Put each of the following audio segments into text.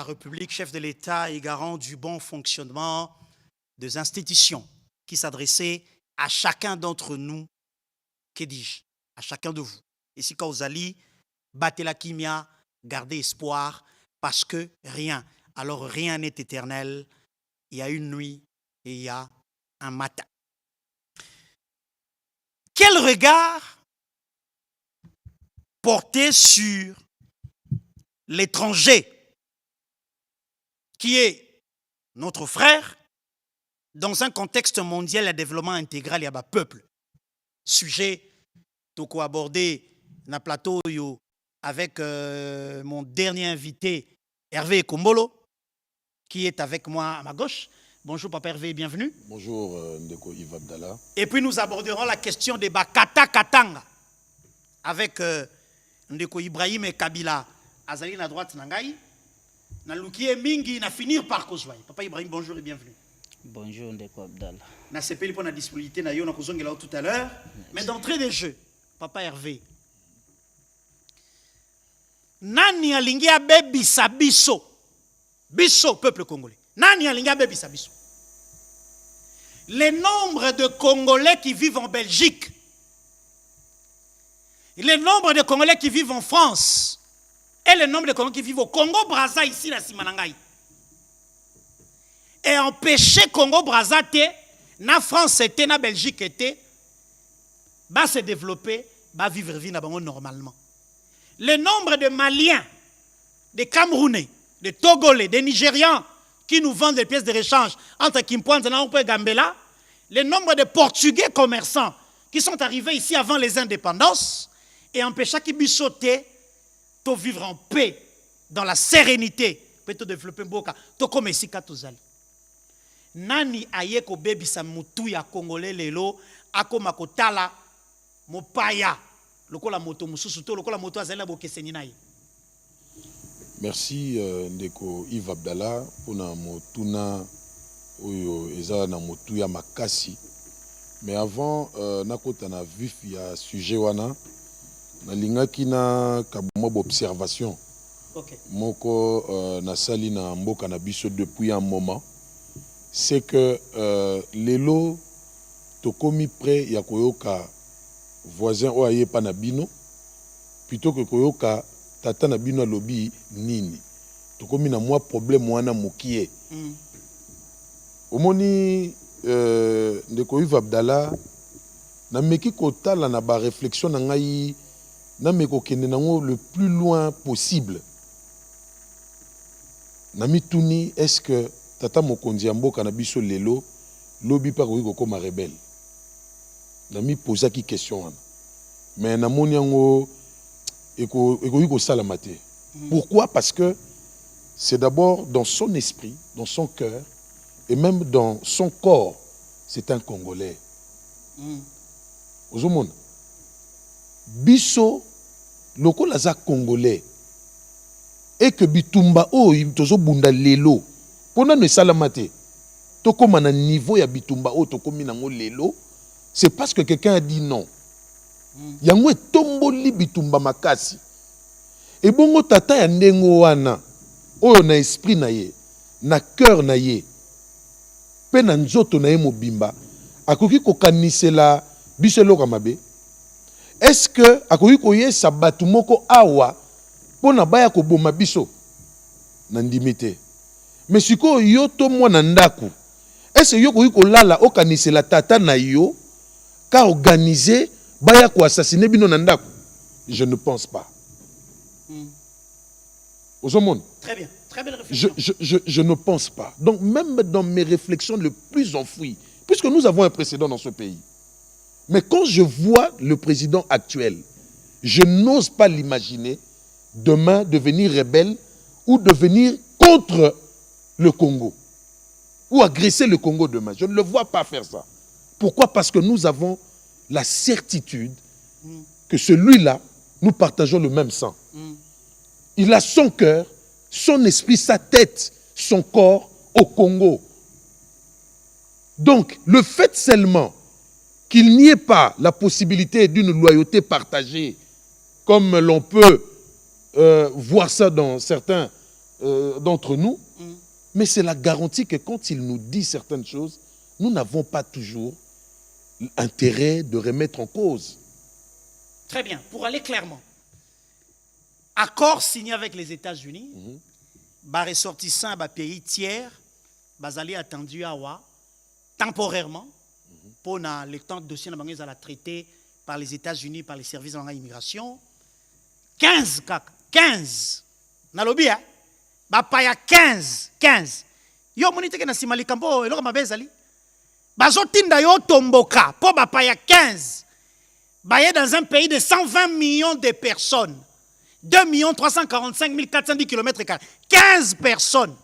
République, chef de l'État et garant du bon fonctionnement des institutions qui s'adressaient à chacun d'entre nous, que dis-je, à chacun de vous. Et si quand vous allez, battez la kimia, gardez espoir, parce que rien, alors rien n'est éternel. Il y a une nuit et il y a un matin. Quel regard porter sur l'étranger qui est notre frère dans un contexte mondial de développement intégral et à peuple. Sujet toko abordé na plateau yo avec mon dernier invité Hervé Kombolo qui est avec moi à ma gauche. Bonjour Papa Hervé, bienvenue. Bonjour Ndeko Yves Abdallah. Et puis nous aborderons la question des Bakata Katanga avec Ndeko Ibrahim et Kabila Azali na droite nangai. Na lukie mingi na finir par kozwai. Papa Ibrahim, bonjour et bienvenue. Bonjour Ndeko Abdallah. Na sepeli pour la disponibilité na yo na kozongela tout à l'heure. Mais d'entrée des jeux, Papa Hervé. Nani alingi abebisa biso? Biso peuple congolais. Nani alingi abebisa biso? Le nombre de Congolais qui vivent en Belgique, le nombre de Congolais qui vivent en France et le nombre de Congolais qui vivent au Congo-Brazza ici na Simanangai. Et empêcher Congo-Brazza na France était, na Belgique était, va se développer, va vivre vie normalement. Le nombre de Maliens, de Camerounais, de Togolais, de Nigérians qui nous vendent des pièces de rechange entre Kimpoanza et Gambela, le nombre de Portugais commerçants qui sont arrivés ici avant les indépendances et empêcher qu'ils puissent sauter, de vivre en paix, dans la sérénité, peut développer Boka, to comme ici Katozali. Nani ayeko bebi sa mutu ya Congolais lelo ako makotala mopaya lokola moto mususu to lokola moto azali na bokeseni nayi. Merci Ndeko Yves Abdallah pour na motuna oyo eza na motu ya makasi. Mais avant nakota na vif ya sujet wana na lingaki na kabuma observation. Okay. Moko na sali na mboka na biso depuis un moment. C'est que lelo tokomi près ya koyoka voisin o aye pa na bino plutôt que koyoka tata na bino lobi nini tokomi na moi problème wana mokie omoni Ndeko Yves Abdallah na meki kotala na ba réflexion na ngai na meko kende nango le plus loin possible na mituni est-ce que tata mokonzi ya mboka na biso lelo lobi pa koyi kokoma rebelle na mi posa ki question wana mais na moni yango ekoyi kosala te. Pourquoi? Parce que c'est d'abord dans son esprit, dans son cœur et même dans son corps, c'est un Congolais. Ozomona biso loko laza Congolais et que bitumba o tozo bunda lelo pona ne salamate to koma na niveau ya bitumba o to komi nango lelo, c'est parce que quelqu'un a dit non. Yango tomboli bitumba makasi et bongo tata ya ndengo wana oyo na esprit na ye na cœur na ye pe na nzoto na ye mobimba akoki kokanisela biso eloko mabe. Est-ce que akoki koyesa batu moko awa pona baya koboma biso na ndimi te? Mais siko yo to mwana ndaku est-ce yo koki kolala okanisela tata na yo ka organiser baya ko assassiner bino na ndaku? Je ne pense pas. Très bien, très belle réflexion. Je ne pense pas. Donc même dans mes réflexions les plus enfouies, puisque nous avons un précédent dans ce pays, mais quand je vois le président actuel, je n'ose pas l'imaginer demain devenir rebelle ou devenir contre le Congo ou agresser le Congo demain. Je ne le vois pas faire ça. Pourquoi? Parce que nous avons la certitude que celui-là, nous partageons le même sang. Il a son cœur, son esprit, sa tête, son corps au Congo. Donc, le fait seulement qu'il n'y ait pas la possibilité d'une loyauté partagée, comme l'on peut voir ça dans certains d'entre nous, mais c'est la garantie que quand il nous dit certaines choses, nous n'avons pas toujours intérêt de remettre en cause. Très bien. Pour aller clairement, accord signé avec les États-Unis, ressortissants à pays tiers, bazali attendu à Wa, temporairement, pour le temps de dossier à la traité par les États-Unis, par les services de l'immigration. 15, 15. Nalobi, hein? Bapaya 15. Yo monite ke na simali kampo eloko mabezali. Bazotinda yo tomboka po bapaya 15. Baye dans un pays de 120 millions de personnes. 2 345 410 km². 15 personnes.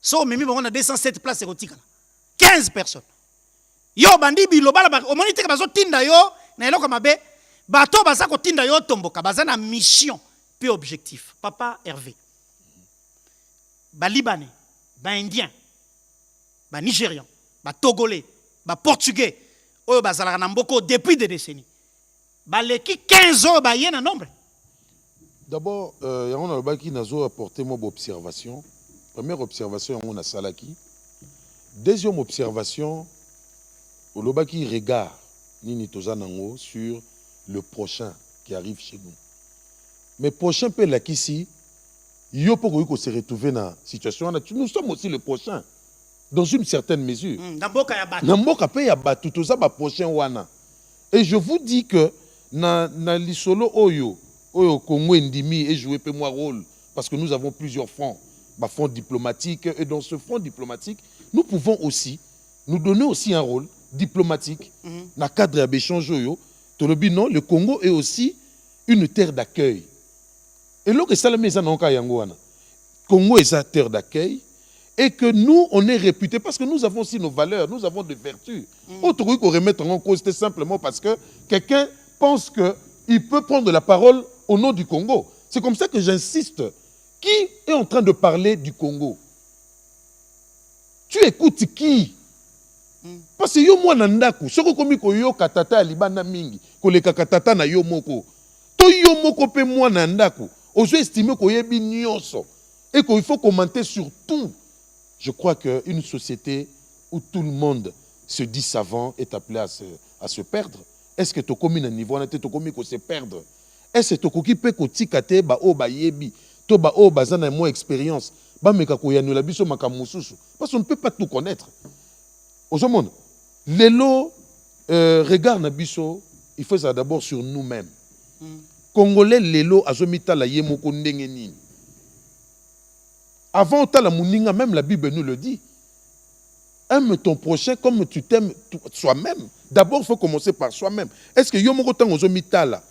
So mimi on a 207 places érotiques. 15 personnes. Yo bandi biloba la monite ke bazotinda yo na eloko mabe. Bato baza kotinda yo tomboka baza na mission pe objectif. Papa Hervé. Ba Libanais, ba Indien, ba Nigérian, ba Togolais, ba Portugais, oyo bazalaka na mboko depuis des décennies. Ba leki 15 ans ba yena nombre. D'abord, on a qui n'a apporté mon observation. Première observation, on a salaki. Deuxième observation, on a qui regarde nini tozanango sur le prochain qui arrive chez nous. Mais prochain peut là qu'ici, il faut se retrouver dans la situation. Nous sommes aussi le prochain, dans une certaine mesure. Et je vous dis que dans l'isolo Oyo Congo Ndimi et joué peu moi rôle parce que nous avons plusieurs fronts, front diplomatique, et dans ce front diplomatique, nous pouvons aussi nous donner aussi un rôle diplomatique dans le cadre de l'échange. Non, le Congo est aussi une terre d'accueil. Et là, le Congo est une terre d'accueil et que nous, on est réputés parce que nous avons aussi nos valeurs, nous avons des vertus. Autre chose qu'on remet en cause, c'est simplement parce que quelqu'un pense qu'il peut prendre la parole au nom du Congo. C'est comme ça que j'insiste. Qui est en train de parler du Congo? Tu écoutes qui? Parce que yo mwana ndaku soko komi ko yo katata libanda mingi ko le katata na yo moko to yo moko pe mwana ndaku ozo estimer ko yebi nyonso et qu'il faut commenter sur tout. Je crois que une société où tout le monde se dit savant est appelé à se perdre. Est-ce que to komi na niveau na te to komi ko se perdre? Est-ce que to koki pe ko tikate ba o ba yebi to ba o bazana moins expérience ba meka ko yanula biso makamususu parce qu'on ne peut pas tout connaître. Au monde, l'élo regarde Nabiso, il faut ça d'abord sur nous-mêmes. Congolais, l'élo, azomita la yemoko ndengenin. Avant la muninga, même la Bible nous le dit. Aime ton prochain comme tu t'aimes soi-même. D'abord, il faut commencer par soi-même. Est-ce que yomoko tang ozomita la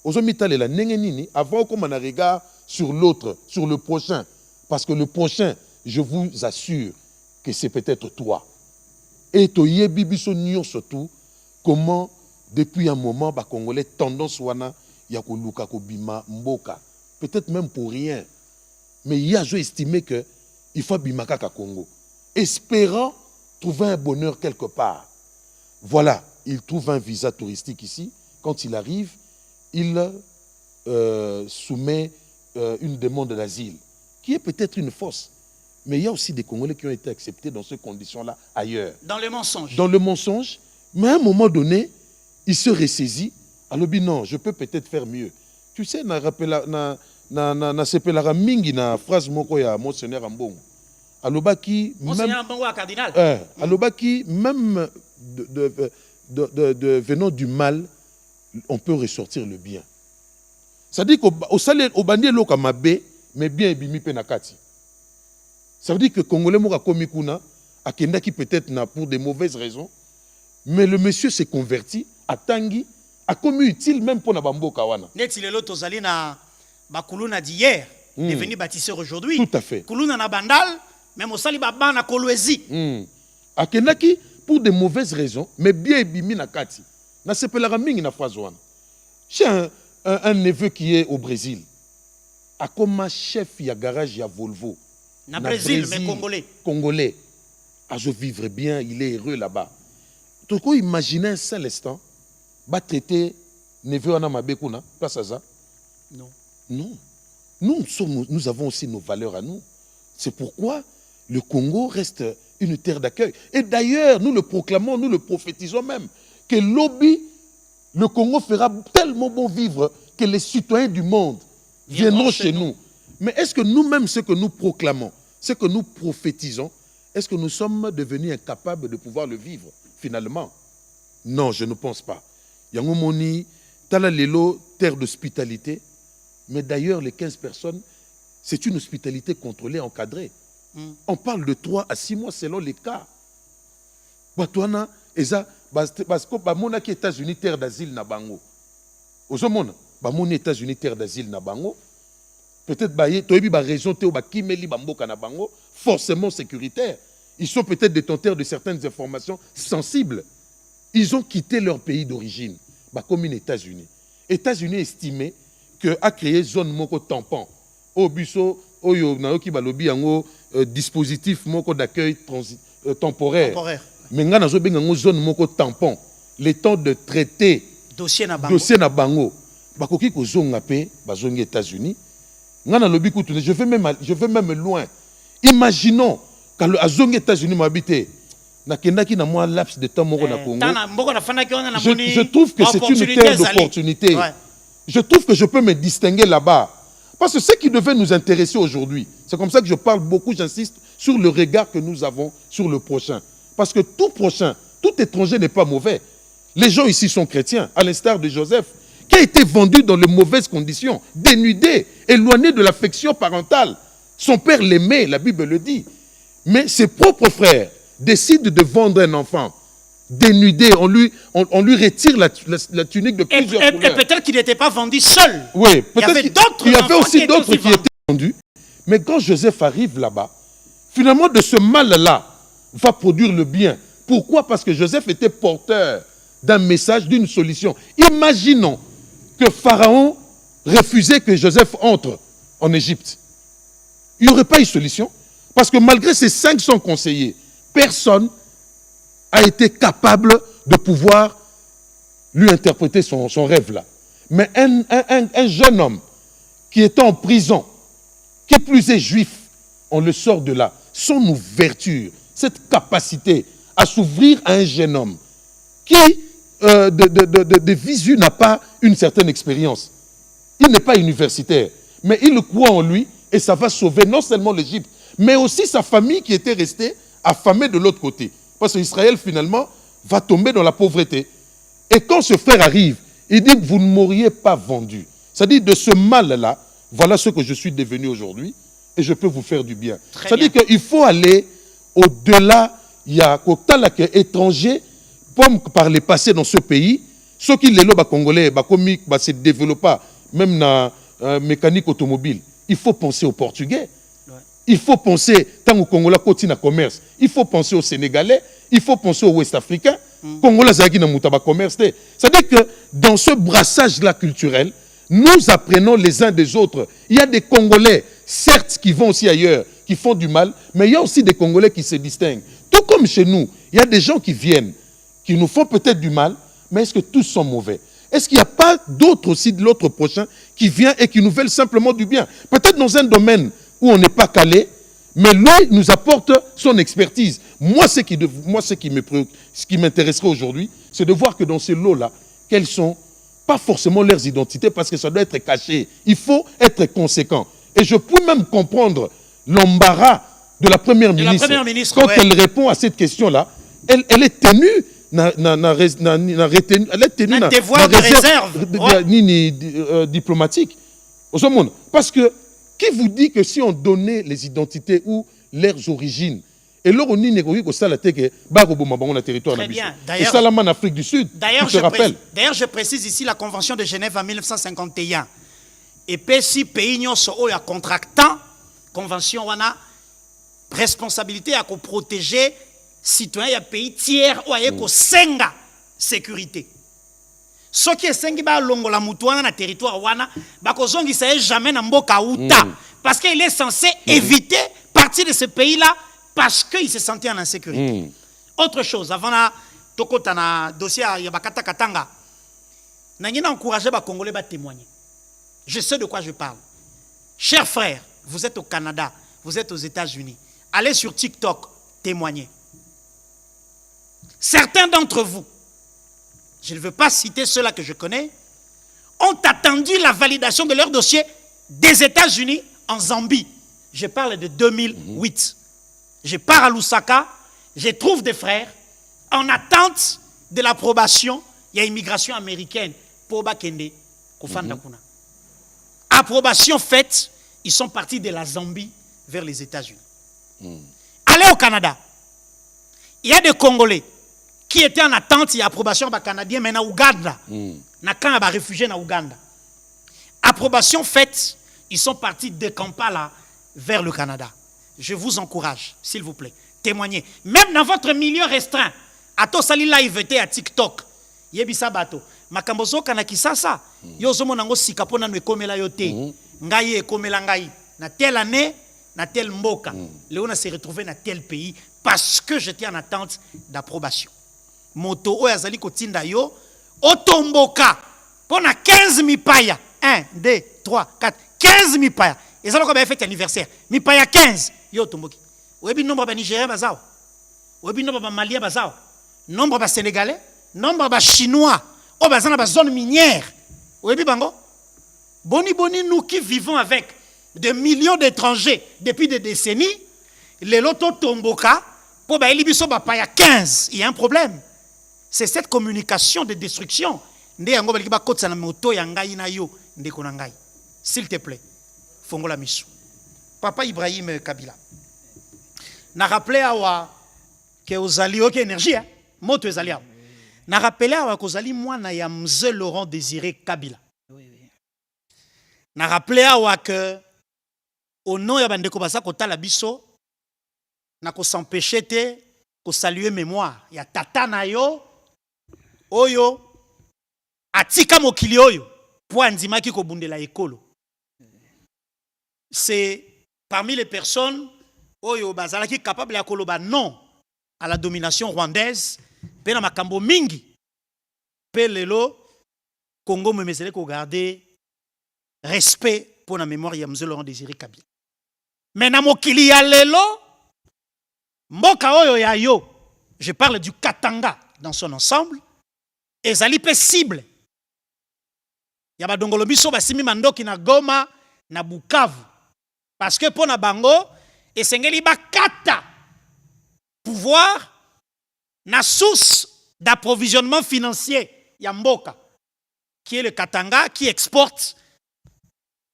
la nengenini avant qu'on a regard sur l'autre, sur le prochain, parce que le prochain, je vous assure que c'est peut-être toi. Et toye bibiso nyon surtout comment depuis un moment ba Congolais tendance wana ya ko luka ko bima mboka peut-être même pour rien mais il y a estimé que il faut bimaka ka Congo espérant trouver un bonheur quelque part. Voilà, il trouve un visa touristique ici. Quand il arrive, il soumet une demande d'asile qui est peut-être une fausse. Mais il y a aussi des Congolais qui ont été acceptés dans ces conditions-là ailleurs. Dans le mensonge. Dans le mensonge. Mais à un moment donné, il se ressaisit. Alors, non, je peux peut-être faire mieux. Tu sais, na sepela mingi na phrase moko ya Monseigneur Ambongo. Alobaki Monseigneur Ambongo à cardinal. Alobaki même venant du mal, on peut ressortir le bien. C'est-à-dire qu'au salaire au bandé loka mabe, mais bien ebimi pe nakati. Ça veut dire que Congolais moka komikuna akendaki peut-être pour des mauvaises raisons, mais le monsieur s'est converti à Tangi, a commis utile même pour Nabambo Kawana. Net il est l'autre Zali na Bakuluna d'hier, devenu bâtisseur aujourd'hui. Tout à fait. Kuluna na Bandal, même au Sali Baba na Kolwezi. Akendaki pour des mauvaises raisons, mais bien ebimi nakati. Na sepelaka mingi na Fazouana. J'ai un neveu qui est au Brésil. A comme chef ya garage ya Volvo. Na Brésil, mais Congolais. Congolais. Ah, je vivrai bien, il est heureux là-bas. Tu peux imaginer un seul instant, va traiter neveu Anna Mabekuna, pas ça? Non. Non. nous avons aussi nos valeurs à nous. C'est pourquoi le Congo reste une terre d'accueil. Et d'ailleurs, nous le proclamons, nous le prophétisons même, que le Congo fera tellement bon vivre que les citoyens du monde viendront chez nous. Mais est-ce que nous-mêmes, ce que nous proclamons, ce que nous prophétisons, est-ce que nous sommes devenus incapables de pouvoir le vivre, finalement? Non, je ne pense pas. Yangomoni, Talalelo, terre d'hospitalité. Mais d'ailleurs, les 15 personnes, c'est une hospitalité contrôlée, encadrée. On parle de 3 à 6 mois selon les cas. Batouana, Eza, parce que Bamona qui est États-Unis, terre d'asile na bango. Ozomona, Bamona États-Unis, terre d'asile na bango. Peut-être Toyebi ba raison te ba kimeli bamboka na bango, forcément sécuritaire. Ils sont peut-être détenteurs de certaines informations sensibles. Ils ont quitté leur pays d'origine, comme les États-Unis. États-Unis estimé que a créé zone moko tampon. Au busso, oyo naoki balobi yango dispositif moko d'accueil temporaire. Mais nga nazo benga ngo zone moko tampon. Le temps de traiter dossier na bango. Bakoki ko zonga pe bazongi États-Unis. Nga na lobi kutu, je vais même loin. Imaginons quand azongi États-Unis m'habiter. Nakendaki na moi laps de temps moko na Congo. Je trouve que c'est une terre d'opportunité. Ouais. Je trouve que je peux me distinguer là-bas. Parce que ce qui devait nous intéresser aujourd'hui, c'est comme ça que je parle beaucoup, j'insiste, sur le regard que nous avons sur le prochain. Parce que tout prochain, tout étranger n'est pas mauvais. Les gens ici sont chrétiens, à l'instar de Joseph, qui a été vendu dans les mauvaises conditions, dénudé, éloigné de l'affection parentale. Son père l'aimait, la Bible le dit. Mais ses propres frères décident de vendre un enfant. Dénudé, on lui retire la tunique de plusieurs couleurs. Et peut-être qu'il n'était pas vendu seul. Oui, peut-être il y avait aussi d'autres qui étaient vendus. Mais quand Joseph arrive là-bas, finalement de ce mal-là va produire le bien. Pourquoi? Parce que Joseph était porteur d'un message, d'une solution. Imaginons que Pharaon refusait que Joseph entre en Égypte. Il n'y aurait pas eu de solution. Parce que malgré ses 500 conseillers, personne a été capable de pouvoir lui interpréter son rêve-là. Mais un jeune homme qui était en prison, qui plus est juif, on le sort de là. Son ouverture, cette capacité à s'ouvrir à un jeune homme qui, de visu, n'a pas une certaine expérience. Il n'est pas universitaire, mais il croit en lui et ça va sauver non seulement l'Égypte, mais aussi sa famille qui était restée affamée de l'autre côté. Parce qu'Israël, finalement, va tomber dans la pauvreté. Et quand ce frère arrive, il dit que vous ne m'auriez pas vendu. C'est-à-dire, de ce mal-là, voilà ce que je suis devenu aujourd'hui, et je peux vous faire du bien. C'est-à-dire qu'il faut aller au-delà. Il y a des étrangers, par les passés dans ce pays, ceux qui les congolais, se développent, même dans la mécanique automobile. Il faut penser aux Portugais. Il faut penser, tant au Congolais continue à commerce, il faut penser aux Sénégalais, il faut penser aux Ouest-Africains. Congolais zaki na mutaba commerce. C'est-à-dire que dans ce brassage-là culturel, nous apprenons les uns des autres. Il y a des Congolais, certes, qui vont aussi ailleurs, qui font du mal, mais il y a aussi des Congolais qui se distinguent. Tout comme chez nous, il y a des gens qui viennent, qui nous font peut-être du mal, mais est-ce que tous sont mauvais? Est-ce qu'il n'y a pas d'autres aussi, de l'autre prochain, qui vient et qui nous veulent simplement du bien? Peut-être dans un domaine où on n'est pas calé, mais lui nous apporte son expertise. Moi, ce qui m'intéresserait aujourd'hui, c'est de voir que dans ces lots-là, quelles sont pas forcément leurs identités, parce que ça doit être caché. Il faut être conséquent. Et je peux même comprendre l'embarras de la première ministre. Quand elle répond à cette question-là, elle est tenue un devoir de réserve diplomatique. Parce que qui vous dit que si on donnait les identités ou leurs origines, et là on y territoire très bien. Et ça en Afrique du Sud. D'ailleurs, je précise ici la Convention de Genève en 1951. Et puis si pays a contractant, convention wana responsabilité à protéger citoyens et pays tiers ou à senga sécurité. Ce qui est sengi ba longola mutuana na territoire wana ba kozongi ça jamais na mboka uta parce qu'il est censé éviter partie de ce pays-là parce qu'il se sentait en insécurité. Autre chose, avant na tokota na dossier ya bakata katanga, na ngina encourager ba Congolais ba témoigner. Je sais de quoi je parle. Chers frères, vous êtes au Canada, vous êtes aux États-Unis. Allez sur TikTok, témoignez. Certains d'entre vous, je ne veux pas citer ceux-là que je connais, ont attendu la validation de leur dossier des États-Unis en Zambie. Je parle de 2008. Je pars à Lusaka, je trouve des frères en attente de l'approbation. Il y a immigration américaine pour Bakende, Kofanda Kuna. Approbation faite, ils sont partis de la Zambie vers les États-Unis. Allez au Canada. Il y a des Congolais qui étaient en attente, il y a approbation par Canadien, mais en Ouganda. Na quand il réfugié en Ouganda. Approbation faite, ils sont partis de Kampala vers le Canada. Je vous encourage, s'il vous plaît, témoignez. Même dans votre milieu restreint, à Tosali live à TikTok, yebisa bato, makambozo kanakisasa, yo zomo nango sikapona no ekomela yote, ngai ekomela ngai, na telle année, na tel mboka, Léona s'est retrouvé dans tel pays parce que j'étais en attente d'approbation. Moto o yazali kotinda yo, otomboka, pona 15 mipaya, 1, 2, 3, 4, 15 mipaya. Et ça, on a fait anniversaire. Mais pas il y a 15. Yo, Tomboki. Où est le nombre de Nigériens bazao? Où est le nombre de Maliens bazao? Nombre de Sénégalais? Nombre de Chinois? Oh, bazan dans la zone minière. Où est le bango? Boni, nous qui vivons avec des millions d'étrangers depuis des décennies, les loto Tomboka, pour ba elibiso ba pa il y a 15. Il y a un problème. C'est cette communication de destruction. Nde yango baliki ba kotsa na moto ya ngai na yo, nde konangai. S'il te plaît. Fongola Misu. Papa Ibrahim Kabila. Na rappelé awa que ozali ok énergie hein. Moto ezali awa. Na rappelé awa que ozali mwana ya Mzee Laurent Désiré Kabila. Oui, oui. Na rappelé awa que au nom ya bandeko basa kotala biso na ko s'empêcher te ko saluer mémoire ya tata na yo oyo atika mokili oyo po andimaki ko bundela ekolo. C'est parmi les personnes oyo bazalaki capable ya koloba non à la domination rwandaise pe na makambo mingi pe lelo Congo memesele ko garder respect pour la mémoire ya Mzee Laurent Désiré Kabila. Mais na mokili ya lelo mboka oyo ya yo, je parle du Katanga dans son ensemble, ezali pe cible ya badongolo biso basimi mandoki na Goma na Bukavu. Parce que pour na bango, esengeli bakata pouvoir na source d'approvisionnement financier ya mboka qui est le Katanga qui exporte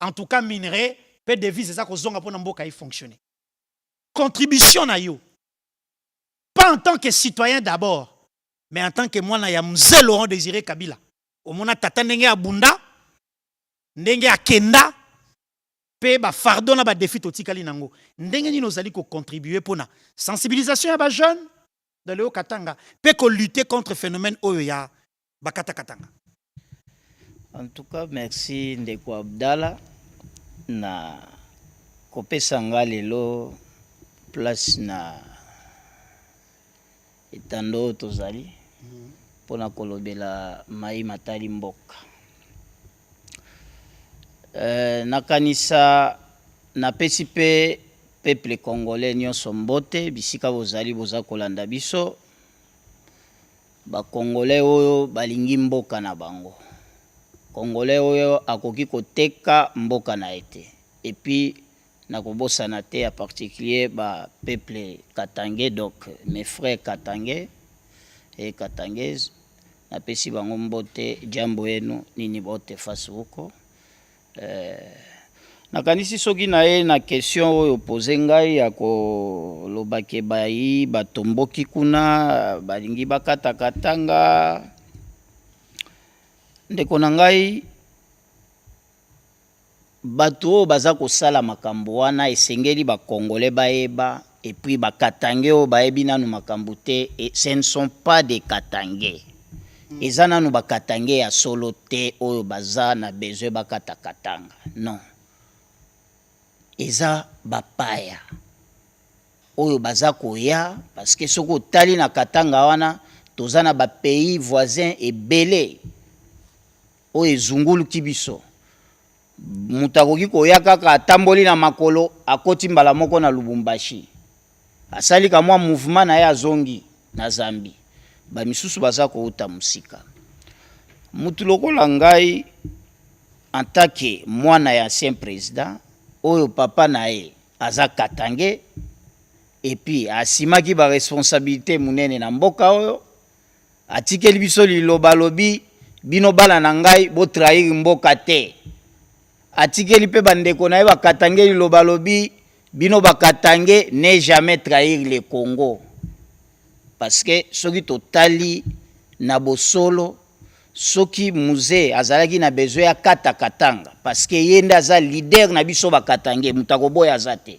en tout cas minerais, pe devise ça ko zonga pour na mboka y fonctionner. Contribution na yo. Pas en tant que citoyen d'abord, mais en tant que mwana ya Mzee Laurent Désiré Kabila. Au mona tata ndenge abunda, ndenge akenda pe ba fardo na ba défi totikali nango ndenge nini ozali ko contribuer pour na sensibilisation ya ba jeunes dans le Katanga pe ko lutter contre phénomène oyo ya bakata katanga. En tout cas, merci Ndeko Abdallah na kopesa nga lelo place na etando tozali pona kolobela mai matali mboka. Nakanisa na pesi pe peuple congolais nyonso mbote bisika bozali boza kolanda biso ba congolais oyo balingi mboka na bango. Congolais oyo akoki koteka mboka na ete. Et puis nakobosana te en particulier ba peuple katangais, donc mes frères katangais et katangaises na pesi bango mbote jambo enu nini bote fasuko. Nakanisi soki na ye na question oyo pose ngai ya kolobake bayi batomboki kuna balingi bakata katanga ndeko na ngai bato baza kosala makambo wana esengeli ba congolais baeba et puis ba katangais o baebi nanu makambo te et ce ne sont pas des katangais. Eza nanu ba katangais ya solo te oyo baza na besoin bakata katanga. Non. Eza bapaya oyo baza koya parce que soko tali na katanga wana toza na ba pays voisins ebele oyo ezungulu kibiso mutakoki koya kaka atamboli na makolo akoti mbala moko na Lubumbashi asali ka mwa mouvement na ya zongi na Zambi ba misusu baza ko uta musika mutu lokola ngai en tant que mwana ya ancien président oyo papa na ye aza Katange et puis asimaki ba responsabilité munene na mboka oyo atikeli biso liloba lobi bino bala na ngai bo trahir mboka te atikeli pe bandeko na ye Katange liloba lobi bino Katange ne jamais trahir le Congo parce que soki totali na bosolo soki musée azalaki na besoin ya kata Katanga parce que yende aza leader na biso Katange mutako boya azate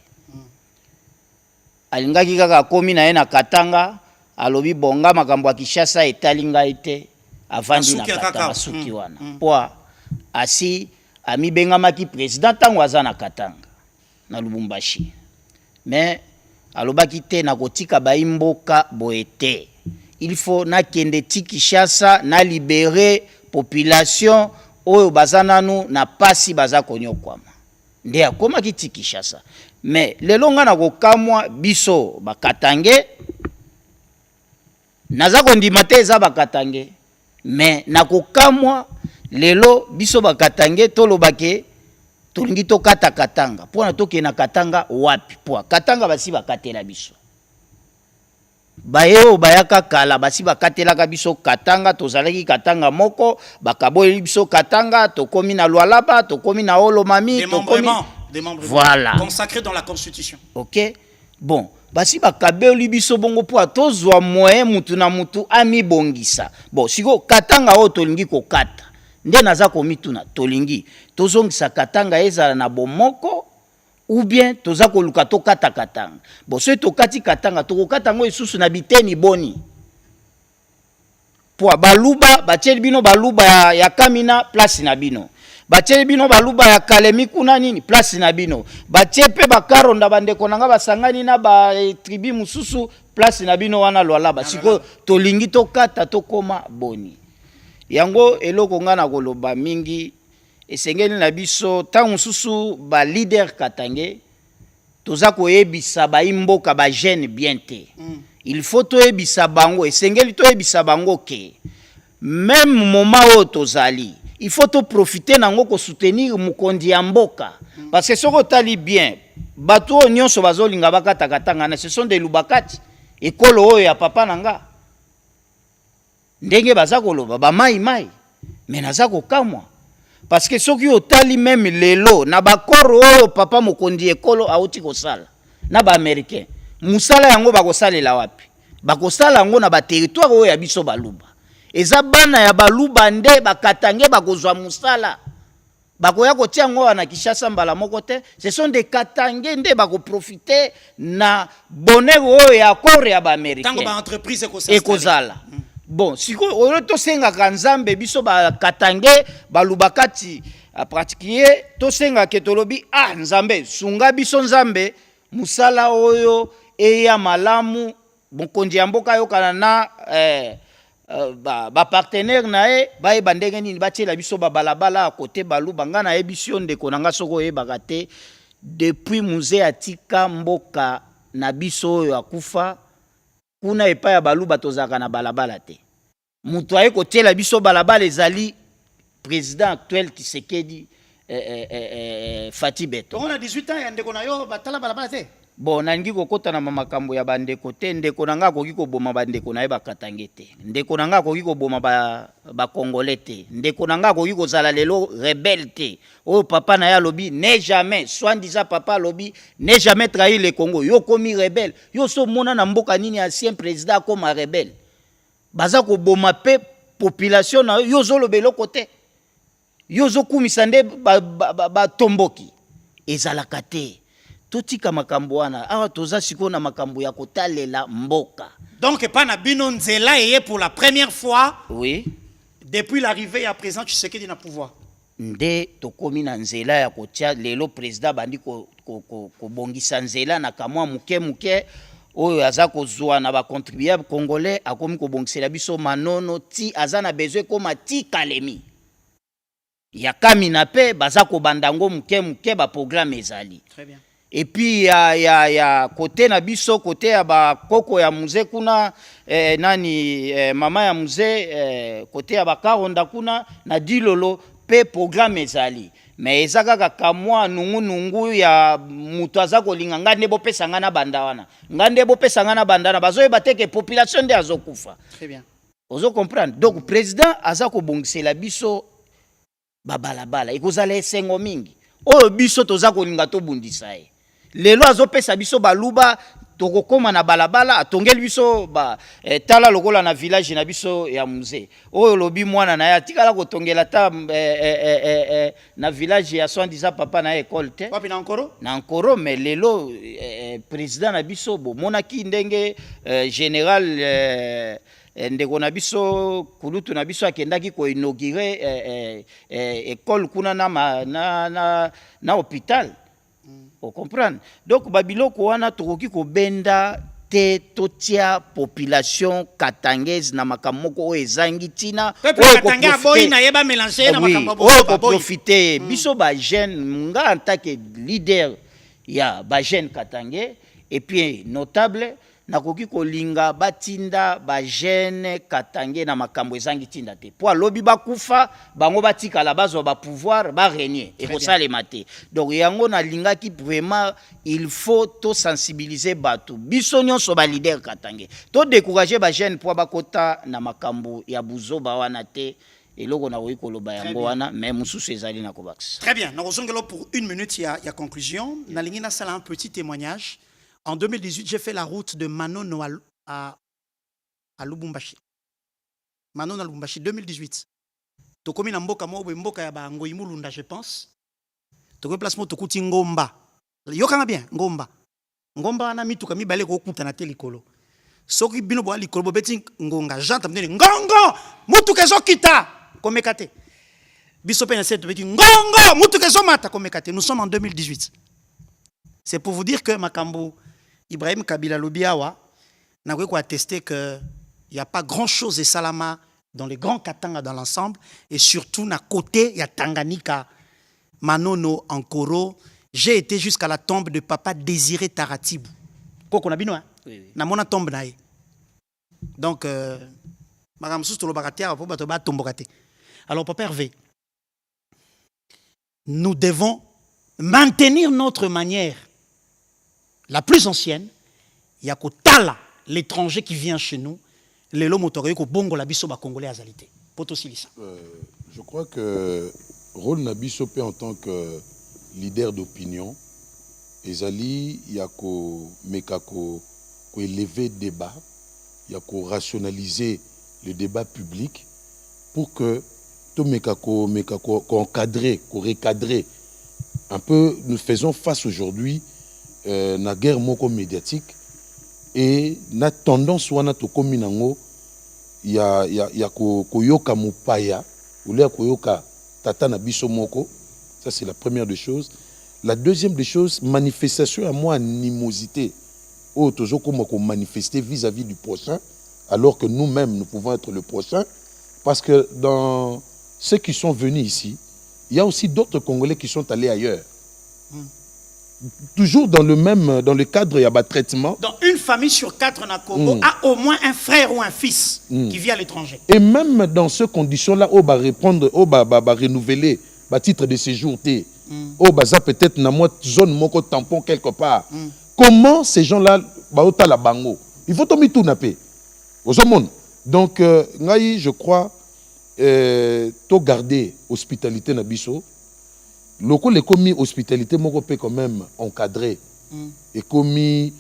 alingaki kaka komi na ye na Katanga alobi bonga makambo ya Kinshasa etali ngai te avandi na Katanga suki wana poa asi ami bengamaki président tango aza na Katanga na Lubumbashi mais alobaki te na kotika baimboka boete il faut na kende ti Kinshasa na libérer population oyo bazananu na pasi baza konyokwama nde akomaki ti Kinshasa mais lelo nga na kokamwa biso Katange naza kondima te eza Katange mais na kokamwa lelo biso Katange tolobake tolingi tokata Katanga pona toke na Katanga wapi po Katanga basi bakatela biso bayeo bayaka kala basi bakatelaka biso Katanga tozalaki Katanga moko bakaboyeli biso Katanga tokomi na Lualaba tokomi na Olomami tokomi des membres voilà consacrés dans la constitution. OK bon basi bakabeli biso bongo po tozwa moyen mutu na mutu ami bongisa bon siko Katanga o tolingi kokata nde naza komituna tolingi tozongisa Katanga ezala na bomoko ou bien toza koluka tokata Katanga bon so tokati Katanga tokokata ngo isusu na biteni boni po baluba batieli bino baluba ya Kamina place na bino batieli bino baluba ya Kalemi kuna nini place na bino batie pe bakaronda bandeko nanga basangani na ba tribu mususu place na bino wana Lualaba siko tolingi tokata tokoma boni yango eloko nga na koloba mingi esengeli na biso tangu susu ba leader Katange toza koyebisa ba imboka ba jeune bien te il faut toyebisa bango esengeli toyebisa bango ke même moment o tozali il faut to profiter nango ko soutenir mukondi ya mboka parce que soko tali bien bato nyonso bazolinga bakata Katanga na ce sont des lubakati ekolo oyo ya papa nanga ndenge baza koloba ba mai mai mais naza kokamwa parce que soki otali même lelo na bakoro oyo papa mokondi ekolo auti kosala na ba américain musala yango bakosalela wapi bakosala yango na ba territoire oyo ya biso baluba eza bana ya baluba nde Bakatange bakozwa musala bakoya kotia yango na Kinshasa mbala moko te ce sont des Katange nde bakoprofiter na bonheur oyo ya accord ya ba américain tango ba entreprise ekozala bon siko oyo tosengaka Nzambe biso Katange balubakati a pratiquer tosenga ke tolobi Nzambe sunga biso Nzambe musala oyo eya malamu mokonzi ya mboka yokana na ba partenaire nae baye bandenge nini batiela biso balabala à côté baluba nga na ebisio ndeko nanga soko yebaka te depuis musée atika mboka na biso oyo akufa kuna epa ya baluba tozaka na balabala te mutu aye kotiela biso balabala ezali président actuel Tshisekedi Fati Beto on a 18 ans ya ndeko na yo batala balabala te bon nangi kokota na makambo ya bandeko te ndeko nanga koki koboma bandeko na ye Bakatange te ndeko nanga koki koboma ba congolais te ndeko nanga koki kozala lelo rebelle te oyo papa na ya lobi ne jamais soi-disant papa lobi ne jamais trahir le Congo yo komi rebelle yo so mona na mboka nini ancien président koma rebelle baza koboma pe population na yo zo lobelo kote yo zo kumisa nde ba tomboki ezalaka te totika makambo wana awa toza siko na makambo ya kotalela mboka donc pas na bino nzela eye pour la première fois oui depuis l'arrivée ya président Tshisekedi na pouvoir nde tokomi na nzela ya kotia lelo président bandi kobongisa nzela na kamwa muke oyo aza kozwa na ba contribuable congolais akomi kobongisela biso manono ti aza na besoin koma ti Kalemi ya kamina pe baza ko bandango muke ba programme ezali. Très bien. Et puis ya côté na biso côté ya ba koko ya muze kuna mama ya muze côté ya ba karonda kuna na dilolo pe programme ezali. Mais ezaka kaka mwa nungu ya mutu aza kolinga ngande bo pesa ngana banda wana. Ngande bo pesa ngana banda na bazo bateke population de azokufa. Très bien. Ozo comprendre. Donc président aza ko bongisela biso babalabala ekozala esengo mingi. Oyo biso toza kolinga to bundisa ye. Lelo azopesa biso baluba tokokoma na balabala atongeli biso tala lokola na village na biso ya muze. Oyo lobi mwana na ya tikala kotongela ta na village ya soi-disant papa na école te. Wapi na Nkoro? Na Nkoro, mais lelo président na biso bo monaki ndenge général ndeko na biso kulutu na biso akendaki ko inaugurer école kuna na hôpital. Vous comprenez? Donc babiloko wana tokoki ko benda te totia population katangese na makamoko o ezangi tina Katanga boy na yeba mélanger na makambo o profiter biso ba jeune nga en tant que leader ya ba jeune katangé et puis notable nakoki kolinga batinda ba jeune katangé na makambo ezangi tinda te po lobi bakufa bango batikala bazo ba pouvoir ba régner et pour ça les maté. Donc yango na linga ki vraiment il faut to sensibiliser batu biso nyonso ba leader katangé to décourager ba jeune po bakota na makambo ya buzoba wana te eloko na koloba yango wana mais mususu ezali na kobax. Très bien. Nous allons pour 1 minute il y a conclusion. Na lingi na sala un petit témoignage. En 2018, j'ai fait la route de Manono à Lubumbashi. Manono à Lubumbashi, 2018. Tokomi na mboka mboka ya ba Ngoi Mulunda, je pense. Tokomi placement tokuti Ngomba. Yokanga bien, Ngomba. Ngomba na mituka mibale ko kuta na telikolo. Soki bino bo likolo bo beti ngonga, janta mdeni ngongo, mutuka zo kita komekate. Biso pe na set beti ngongo, mutuka zo mata komekate. Nous sommes en 2018. C'est pour vous dire que Makambo Ibrahim Kabila Lobiawa n'a pas attesté qu'il n'y a pas grand-chose et Salama dans les grands Katanga dans l'ensemble. Et surtout, à côté, il y a Tanganyika, Manono, Nkoro. J'ai été jusqu'à la tombe de papa Désiré Taratibou. Koko nabino, hein? Oui. Na mona tombe nae. Donc, Madame Sous Tolobaratia, alors, papa Hervé, nous devons maintenir notre manière la plus ancienne. Il y a Kotala, l'étranger qui vient chez nous, les lomotorés ko bongo la biso ba congolais azalité. Je crois que rôle Nabiso P en tant que leader d'opinion, ezali il y a ko meka ko élever débat, il y a ko rationaliser le débat public pour que tout meka ko encadrer, ko recadrer un peu. Nous faisons face aujourd'hui na guerre moko médiatique et na tendance wana to kominango ya koyoka mupaya ou le koyoka tata na biso moko. Ça c'est la première des choses. La deuxième des choses, manifestation à moi animosité au toujours comme manifester vis-à-vis du prochain alors que nous-mêmes nous pouvons être le prochain, parce que dans ceux qui sont venus ici, il y a aussi d'autres Congolais qui sont allés ailleurs. Toujours dans le cadre, il y a un traitement. Donc une famille sur 4 en Congo a au moins un frère ou un fils qui vit à l'étranger. Et même dans ces conditions-là, on va répondre, on va renouveler le titre de séjour. On va peut-être dans une zone moko tampon quelque part. Comment ces gens-là vont la bango? Il faut tomber tout napé. Donc, je crois, to garder hospitalité na biso. Loko les commis hospitalité moko peut quand même encadrer et commis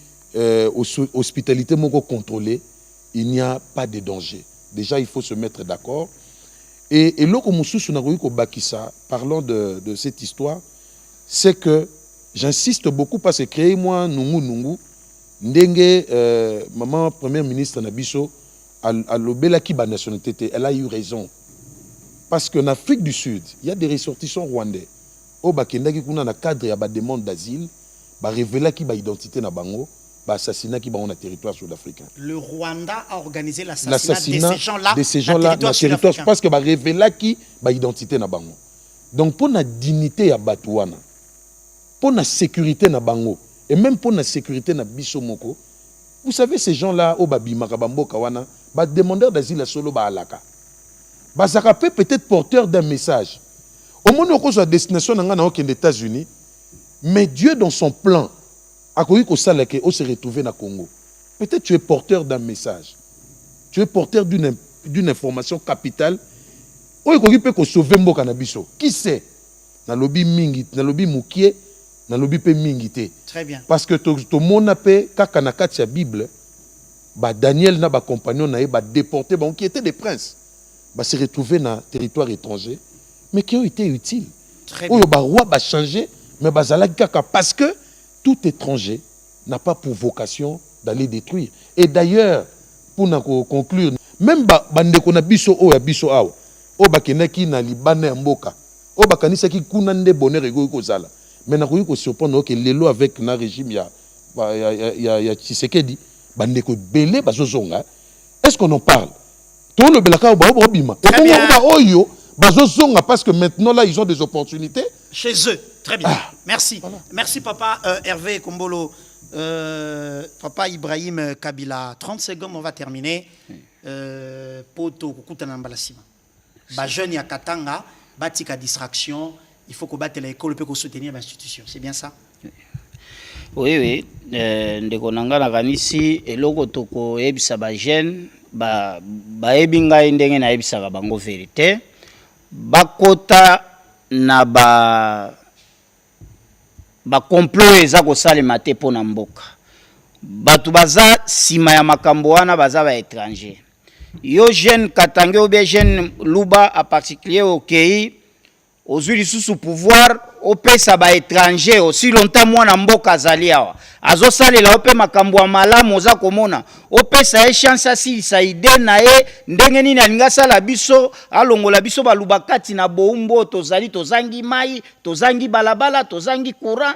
hospitalité moko contrôlée, il n'y a pas de danger. Déjà il faut se mettre d'accord. Et loko mususu na ko bakisa, parlant de cette histoire, c'est que j'insiste beaucoup parce que créer moi nungu ndenge maman première ministre na biso à l'obela qui ba nationalité, elle a eu raison. Parce qu'en Afrique du Sud, il y a des ressortissants rwandais. Au bakendaki kuna na cadre ya ba demande d'asile, ba révéla ki ba identité na bango, ba assassinat ki ba on a territoire sud-africain. Le Rwanda a organisé l'assassinat de ces gens-là na territoire parce que ba révéla ki ba identité na bango. Donc pour la dignité à Batouana, pour la sécurité na bango, et même pour la sécurité na Bisomoko, vous savez ces gens-là, au Babi Makabambo Kawana, bah demandeurs d'asile à solo ba alaka. Bah ça peut-être porteur d'un message. Au moment où on a destination dans les États-Unis, mais Dieu dans son plan a connu qu'on se retrouver dans le Congo. Peut-être tu es porteur d'un message. Tu es porteur d'une information capitale. Qui peut sauver Mboka na biso? Qui sait? Na lobby mingi, na lobby mukie, na lobby pe mingité. Très bien. Parce que tout le monde pe kaka na kati ya Bible, ba Daniel na ba compagnon na ba déporté, ba qui étaient des princes, ba se retrouver dans territoire étranger, mais qui ont été utiles. Très bien. Ba roi ba changer, mais ba zalaki kaka parce que tout étranger n'a pas pour vocation d'aller détruire. Et d'ailleurs, pour conclure, même bandeko na biso o ya biso awa, o bakenaki na libana ya mboka, o bakanisaki kuna nde bonheur ego kozala. Mais na koyi ko surprendre que lelo avec na régime ya Tshisekedi, bandeko belé bazozonga. Est-ce qu'on en parle? Tout le belaka ba obima. Très bien. Oyo bazozonga parce que maintenant là ils ont des opportunités chez eux. Très bien. Ah. Merci. Voilà. Merci papa Hervé Kombolo. Papa Ibrahim Kabila. 30 secondes, on va terminer. Poto kukutana mbalasima. Ba jeune ya Katanga, batika distraction, il faut qu'on batte l'école pour soutenir l'institution. C'est bien ça? Oui, oui. Ndeko nanga na kanisi eloko toko ebisa ba jeune ba ebinga ndenge na ebisa bango vérité. Bakota na ba complot eza ko salema te pona mboka. Batu baza sima ya makambo wana baza ba étranger. Yo jeune Katange ou bien jeune Luba en particulier au pays aujourd'hui sous pouvoir au pesa ba étranger aussi longtemps mwana mboka azali awa azo salela ope makambo malamu oza komona o pesa e chance asi saide na e ndenge nini alinga sala biso alongola biso baluba kati na boumbo tozangi mai tozangi balabala tozangi courant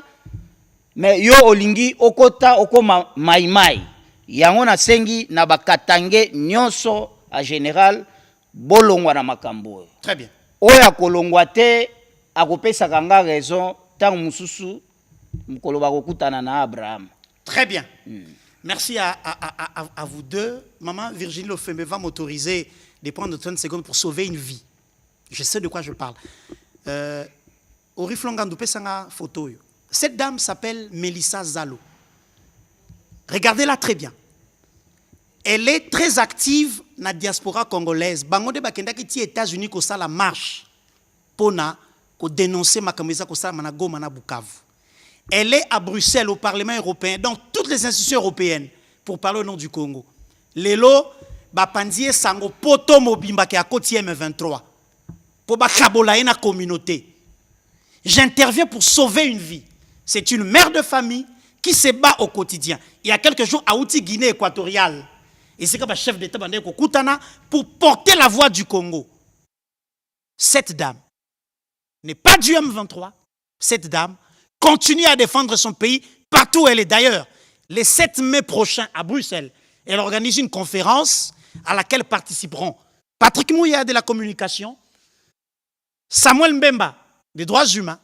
mais yo olingi okota okoma mai yango na sengi na bakatange nyonso en général bolongwa na makambo. Très bien. Oya kolongwa te akopesa kanga raison tant mususu mukolo bakokutana na Abraham. Très bien. Merci à vous deux. Maman Virginie Lofembe va m'autoriser de prendre 30 secondes pour sauver une vie. Je sais de quoi je parle. Oriflongandou pesanga photo. Cette dame s'appelle Mélissa Zalo. Regardez-la très bien. Elle est très active dans la diaspora congolaise. Bango de bakenda ki ti États-Unis ko sala marche pona ko dénoncer makamisa ko sala Managoma na Bukavu. Elle est à Bruxelles au Parlement européen, dans toutes les institutions européennes pour parler au nom du Congo. Lelo bapandie sango poto mobimba ke akoti M23 pour bakabola na communauté. J'interviens pour sauver une vie. C'est une mère de famille qui se bat au quotidien. Il y a quelques jours à Outi, Guinée équatoriale. Et c'est comme un chef d'État pour porter la voix du Congo. Cette dame n'est pas du M23. Cette dame continue à défendre son pays partout où elle est. D'ailleurs, le 7 mai prochain à Bruxelles, elle organise une conférence à laquelle participeront Patrick Mouya de la communication, Samuel Mbemba des droits humains,